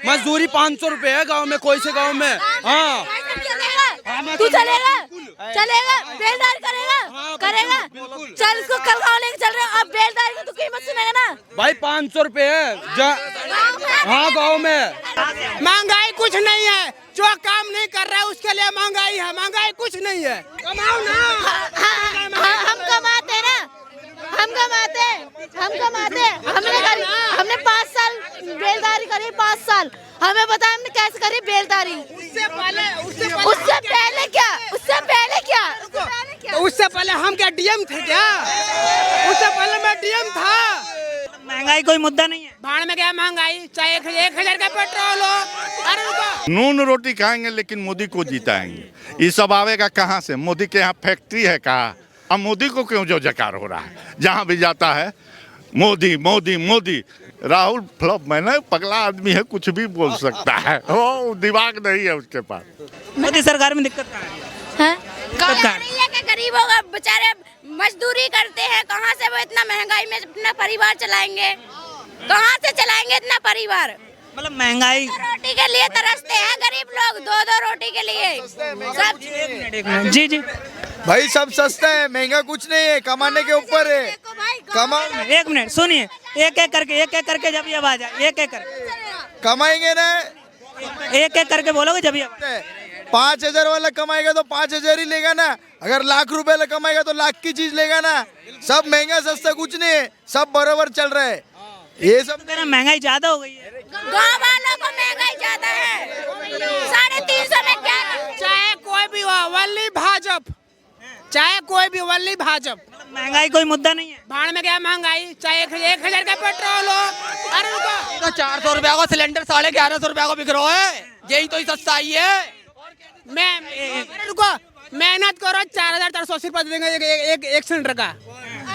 मजदूरी 500 रुपए है गांव में, कोई से गांव में। हाँ तू चलेगा चलेगा बेलदारी करेगा करेगा चल इसको कल गाँव लेके चल रहे हो। अब बेलदारी की तो कीमत सुनेगा ना भाई 500 रुपए है। हाँ गांव में महंगाई कुछ नहीं है, जो काम नहीं कर रहा है उसके लिए महंगाई है। महंगाई कुछ नहीं है, कमाओ ना। हम कमाते ना, हम कमाते हमने 5 साल बेलदारी करी, 5 साल। हमें पता है हमने कैसे करी बेलदारी। उससे पहले क्या तो उससे पहले हम क्या डीएम थे क्या? उससे पहले मैं डीएम था। महंगाई कोई मुद्दा नहीं है। भाड़ में क्या महंगाई, चाहे 1000 का पेट्रोल हो। अरे रुको, नून रोटी खाएंगे लेकिन मोदी को जिताएंगे। ये सब आवेगा कहाँ से? मोदी के यहाँ फैक्ट्री है कहाँ? अब मोदी को क्यों जो जकार हो रहा है? जहाँ भी जाता है मोदी मोदी मोदी। राहुल फ्लॉप मैंने पगला आदमी है, कुछ भी बोल सकता है, वो दिमाग नहीं है उसके पास। मोदी सरकार में दिक्कत कहाँ है? नहीं है कि गरीबों का बेचारे मजदूरी करते हैं, कहाँ से वो इतना महंगाई में अपना परिवार चलाएंगे? कहाँ से चलाएंगे इतना परिवार? मतलब महंगाई रोटी के लिए तरसते हैं गरीब लोग, 2-2 रोटी के लिए सब। जी जी भाई सब सस्ता है, महंगा कुछ नहीं है, कमाने के ऊपर है। एक मिनट सुनिए, एक एक करके जब ये आवाज आए, एक करके कमाएंगे ना, एक करके बोलोगे जब ये 5000 वाला कमाएगा तो 5000 ही लेगा ना। अगर लाख रुपए वाला कमाएगा तो लाख की चीज लेगा ना। सब महंगा सस्ता कुछ नहीं है, सब बराबर चल रहा है। ये सब महंगाई ज्यादा हो गई है। गाँव वालों को महंगाई ज्यादा है, 350 में क्या? चाहे कोई भी हो, वल्ली भाजप, चाहे कोई भी वल्ली भाजप। महंगाई कोई मुद्दा नहीं है। भाड़ में क्या महंगाई, चाहे 1000 का पेट्रोल हो। अरे रुको, 400 रुपया का सिलेंडर 1150 रुपया का बिक रहा है। यही तो सस्ता ही है। अरे रुको, मेहनत करो, 4480 रुपया देंगे एक सिलेंडर का।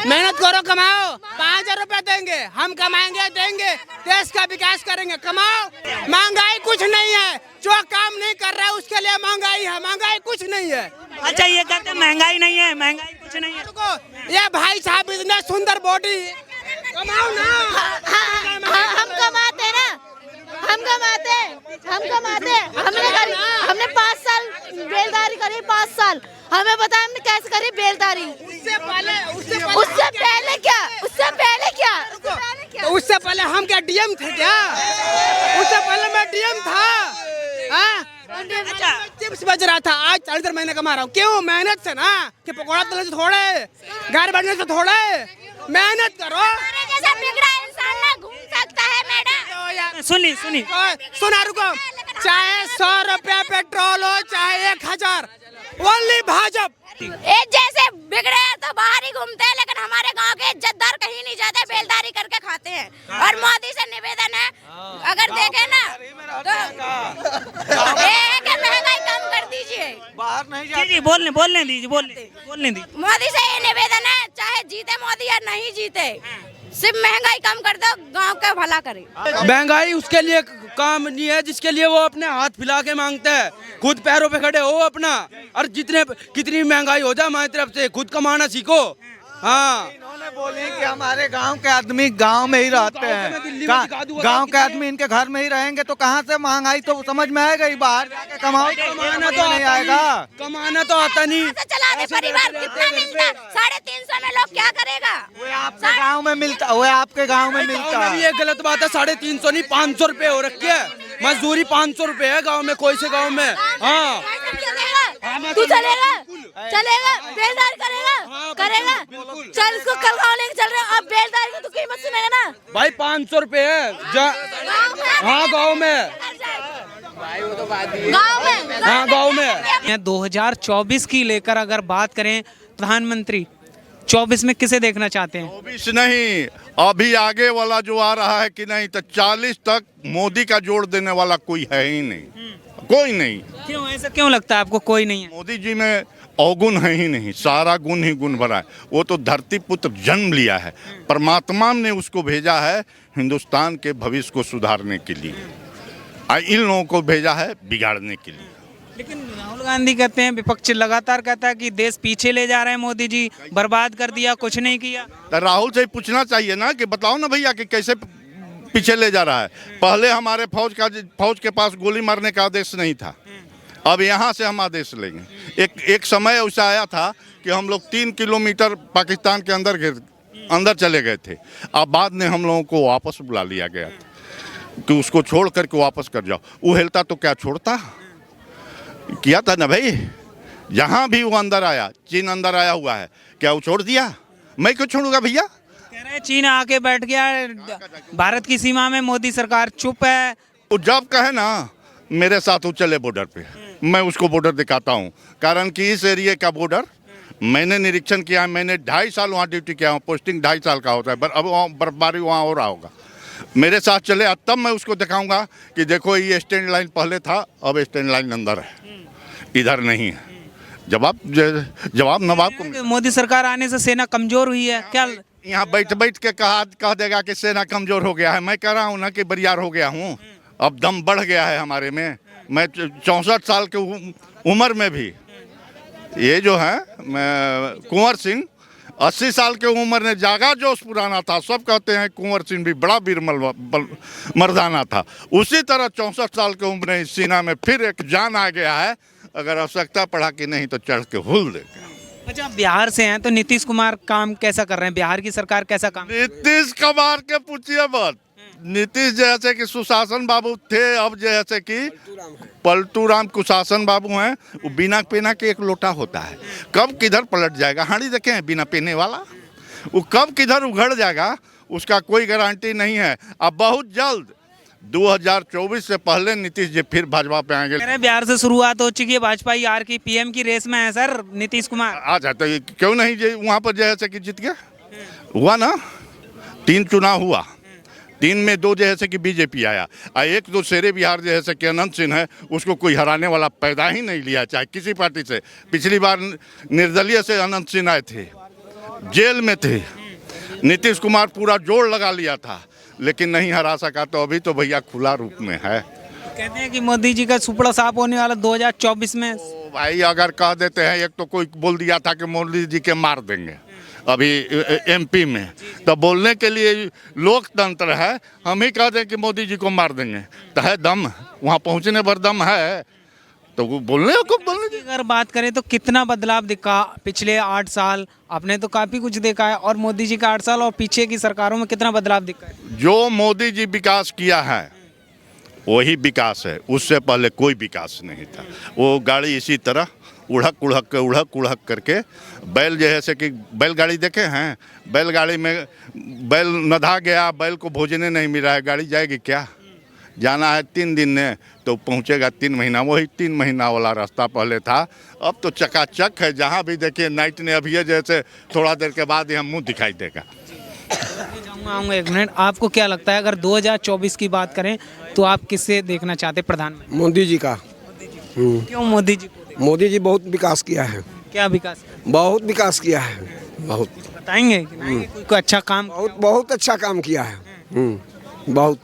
मेहनत करो, कमाओ, 5000 रुपया देंगे, हम कमाएंगे, देंगे, देश का विकास करेंगे। कमाओ, महंगाई कुछ नहीं है, जो काम नहीं कर रहा है उसके लिए महंगाई है। महंगाई कुछ नहीं है। अच्छा ये कहते हैं महंगाई नहीं है, महंगाई कुछ नहीं है। रुको, ये भाई साहब इतने सुंदर बॉडी, कमाओ ना। हम कमाते ना, हमने 5 साल बेलदारी करी, 5 साल। हमें पता है हमने कैसे करी बेलदारी। उससे पहले क्या? तो उससे पहले हम क्या डीएम थे क्या? उससे पहले मैं डीएम था। अच्छा, चिप्स बच रहा था, आज 4 महीने कमा रहा हूँ। क्यों? मेहनत से ना, कि पकौड़ा तलने से थोड़े, घर बैठने से थोड़े। मेहनत करो। जैसा बिगड़ा इंसान ना घूम सकता है मैडम। सुनी सुना, रुको, चाहे 100 रुपया पेट्रोल हो, चाहे 1000, ओनली भाजपा। एक जैसे बिगड़े तो बाहर ही घूमते हैं, लेकिन हमारे गांव के इज्जतदार कहीं नहीं जाते, बेलदारी करके खाते हैं। और मोदी से निवेदन है, अगर देखे ना तो महंगाई कम कर दीजिए। बाहर नहीं जी बोलने दीजिए। मोदी से ये निवेदन है, चाहे जीते मोदी या नहीं जीते, सिर्फ महंगाई कम कर दो, गांव का भला करे। महंगाई उसके लिए काम नहीं है जिसके लिए वो अपने हाथ फैला के मांगता है। खुद पैरों पे खड़े हो अपना, और कितनी महंगाई हो जाए हमारी तरफ से, खुद कमाना सीखो। हाँ, इन्होंने बोली कि हमारे गांव के आदमी गांव में ही रहते हैं, गांव के आदमी इनके घर में ही रहेंगे, तो कहाँ से महंगाई तो समझ में आएगा ही। बाहर जाके कमाओ, कमाना तो नहीं आएगा, कमाना तो आता नहीं। चलाने परिवार कितना मिलता? 350 में लोग क्या करेगा? वो आपके गांव में मिलता, वो आपके गांव में मिलता है। ये गलत बात है, 350 नहीं 500 रुपए हो रखी है। मजदूरी 500 रुपए है गाँव में, कोई से गाँव में। हाँ, तू चलेगा बेलदारी करेगा चल इसको कल गाँव लेके चल रहे हो। अब बेलदारी की तो कीमत सुनेगा ना भाई 500 रुपए है। हाँ गाँव में, हाँ गाँव में। 2024 की लेकर अगर बात करें, प्रधानमंत्री 24 में किसे देखना चाहते हैं? 24 नहीं, अभी आगे वाला जो आ रहा है कि नहीं, तो 40 तक मोदी का जोड़ देने वाला कोई है ही नहीं, कोई नहीं। क्यों ऐसा क्यों लगता है आपको? कोई नहीं है? मोदी जी में अवगुण है ही नहीं, सारा गुण ही गुण भरा है। वो तो धरती पुत्र जन्म लिया है, परमात्मा ने उसको भेजा है हिंदुस्तान के भविष्य को सुधारने के लिए, इन लोगों को भेजा है बिगाड़ने के लिए। लेकिन राहुल गांधी कहते हैं, विपक्ष लगातार कहता है कि देश पीछे ले जा रहे हैं, मोदी जी बर्बाद कर दिया, कुछ नहीं किया। तो राहुल से पूछना चाहिए ना कि बताओ ना भैया कि कैसे पीछे ले जा रहा है। पहले हमारे फौज के पास गोली मारने का आदेश नहीं था, अब यहाँ से हम आदेश लेंगे। एक समय ऐसा आया था कि हम लोग 3 किलोमीटर पाकिस्तान के अंदर चले गए थे। अब बाद में हम लोगों को वापस बुला लिया गया था कि उसको छोड़ करके वापस कर जाओ। वो हिलता तो क्या छोड़ता, किया था ना भाई। जहाँ भी वो अंदर आया, चीन अंदर आया हुआ है, क्या वो छोड़ दिया? मैं क्यों छोड़ूंगा भैया? कह रहे हैं चीन आके बैठ गया भारत की सीमा में, मोदी सरकार चुप है। वो जब कहे ना मेरे साथ वो चले बॉर्डर पे, मैं उसको बॉर्डर दिखाता हूँ। कारण कि इस एरिया का बॉर्डर मैंने निरीक्षण किया है। मैंने 2.5 साल वहाँ ड्यूटी किया हूँ। पोस्टिंग 2.5 साल का होता है, अब बर्फबारी वहाँ हो रहा होगा। मेरे साथ चले, तब मैं उसको दिखाऊंगा कि देखो ये स्टैंड लाइन पहले था, अब स्टैंड लाइन अंदर है, इधर नहीं है। जवाब नवाब को। मोदी सरकार आने से सेना कमजोर हुई है क्या? यहाँ बैठ के कह देगा कि सेना कमजोर हो गया है। मैं कह रहा हूँ ना कि बरियार हो गया हूँ, अब दम बढ़ गया है हमारे में। मैं 64 साल के उम्र में भी, ये जो है कुंवर सिंह 80 साल के उम्र में जागा जोश पुराना था। सब कहते हैं कुंवर सिंह भी बड़ा वीर मर्दाना था। उसी तरह 64 साल के उम्र में सीना में फिर एक जान आ गया है। अगर आवश्यकता पड़ा कि नहीं तो चढ़ के हुल देगा। अच्छा, आप बिहार से हैं तो नीतीश कुमार काम कैसा कर रहे हैं? बिहार की सरकार कैसा काम? नीतीश कुमार के पूछिए मत। नीतीश जैसे कि सुशासन बाबू थे, अब जैसे कि पलटू राम कुशासन बाबू हैं। वो बिना पीना के एक लोटा होता है, कब किधर पलट जाएगा। हांडी देखे हैं बिना पीने वाला, वो कब किधर उघड़ जाएगा उसका कोई गारंटी नहीं है। अब बहुत जल्द 2024 से पहले नीतीश जी फिर भाजपा पे आएंगे। बिहार से शुरुआत हो चुकी है, भाजपा यार की पीएम की रेस में है सर नीतीश कुमार। आ जाते क्यों नहीं, वहाँ पर जैसे कि जीत गया हुआ ना। 3 चुनाव हुआ, 3 में 2 जैसे कि बीजेपी आया, और 1-2 शेरे बिहार जैसे कि अनंत सिंह है, उसको कोई हराने वाला पैदा ही नहीं लिया चाहे किसी पार्टी से। पिछली बार निर्दलीय से अनंत सिंह आए थे, जेल में थे। नीतीश कुमार पूरा जोर लगा लिया था लेकिन नहीं हरा सका। तो अभी तो भैया खुला रूप में है। कहते हैं कि मोदी जी का सुपड़ा साफ होने वाला 2024 में। भाई अगर कह देते हैं, एक तो कोई बोल दिया था कि मोदी जी के मार देंगे अभी एमपी में, तो बोलने के लिए लोकतंत्र है। हम ही कह दें कि मोदी जी को मार देंगे तो है दम, वहाँ पहुँचने पर दम है तो वो बोलने को बोलने। अगर बात करें तो कितना बदलाव दिखा पिछले 8 साल? आपने तो काफ़ी कुछ देखा है, और मोदी जी का 8 साल और पीछे की सरकारों में कितना बदलाव दिखा है? जो मोदी जी विकास किया है वही विकास है, उससे पहले कोई विकास नहीं था। वो गाड़ी इसी तरह उड़क उड़क करके बैल जैसे कि बैलगाड़ी देखे हैं, बैलगाड़ी में बैल नधा गया, बैल को भोजने नहीं मिला है, गाड़ी जाएगी क्या? जाना है 3 दिन में तो पहुंचेगा 3 महीना। वही 3 महीना वाला रास्ता पहले था, अब तो चकाचक है। जहां भी देखिए नाइट ने अभी जैसे थोड़ा देर के बाद यहाँ मुंह दिखाई देगा। आऊँगा 1 मिनट। आपको क्या लगता है अगर 2024 की बात करें तो आप किससे देखना चाहते प्रधानमंत्री? मोदी जी का। क्यों मोदी जी को? मोदी जी बहुत विकास किया है। क्या विकास? बहुत विकास किया है, बहुत। बताएंगे कि नहीं कोई अच्छा काम? बहुत अच्छा काम किया है। बहुत।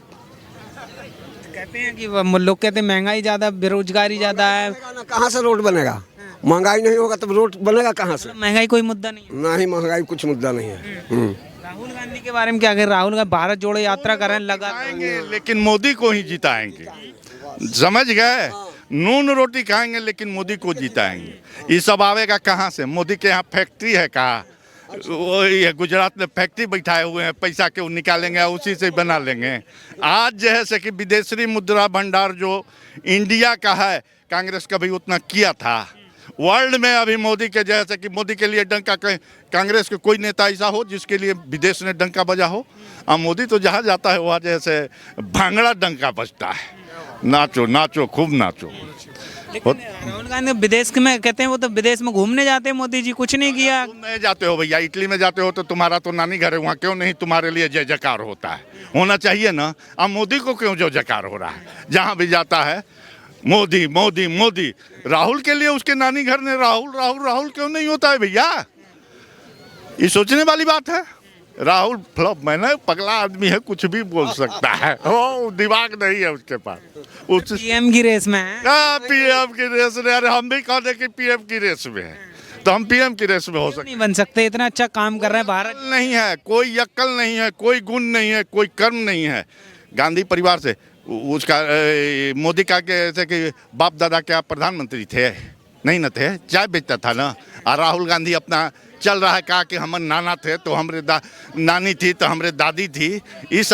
कहते हैं कि लोग कहते हैं महंगाई ज़्यादा, बेरोजगारी ज़्यादा है। कहाँ से रोड बनेगा? महंगाई नहीं होगा तब रोड बनेगा कहाँ से? महंगाई कोई मुद्दा नहीं है। नहीं, महंगाई कुछ मुद्दा नहीं है। राहुल गांधी के बारे में क्या कहें? राहुल गांधी भारत जोड़ो यात्रा कर रहे हैं लगातार, लेकिन मोदी को ही जिताएंगे। समझ गए? नून रोटी खाएंगे लेकिन मोदी को जिताएंगे। ये सब आवेगा कहाँ से? मोदी के यहाँ फैक्ट्री है कहाँ? वो ये गुजरात में फैक्ट्री बैठाए हुए हैं, पैसा क्यों निकालेंगे, उसी से बना लेंगे। आज जैसे कि विदेशी मुद्रा भंडार जो इंडिया का है, कांग्रेस कभी उतना किया था वर्ल्ड में। अभी मोदी के जैसे कि मोदी के लिए डंका, कांग्रेस के कोई नेता ऐसा हो जिसके लिए विदेश ने डंका बजा हो? अब मोदी तो जहाँ जाता है वहाँ जैसे भांगड़ा डंका बजता है, नाचो नाचो खूब नाचो। लेकिन राहुल गांधी विदेश में कहते हैं वो तो विदेश में घूमने जाते हैं, मोदी जी कुछ नहीं किया। नहीं जाते हो भैया, इटली में जाते हो तो तुम्हारा तो नानी घर है, वहाँ क्यों नहीं तुम्हारे लिए जय जयकार होता है? होना चाहिए ना। अब मोदी को क्यों जय जयकार हो रहा है? जहाँ भी जाता है मोदी मोदी मोदी। राहुल के लिए उसके नानी घर ने राहुल राहुल राहुल क्यों नहीं होता है भैया? ये सोचने वाली बात है। राहुल फ्लॉप मैंने पगला आदमी है, कुछ भी बोल सकता है, वो दिमाग नहीं है उसके पास। पीएम की रेस में है। पीएम की रेस में? अरे हम भी कह दे कि पीएम की रेस में है तो हम पीएम की रेस में हो सकते नहीं बन सकते? इतना अच्छा काम कर रहे हैं भारत। नहीं है, कोई अक्ल नहीं है, कोई गुण नहीं है, कोई कर्म नहीं है। गांधी परिवार से उसका मोदी का के ऐसे कि बाप दादा क्या प्रधानमंत्री थे? नहीं न थे, चाय बेचता था ना। और राहुल गांधी अपना चल रहा है, कहा कि हमारे नाना थे तो हमारे नानी थी तो हमारे दादी थी। इस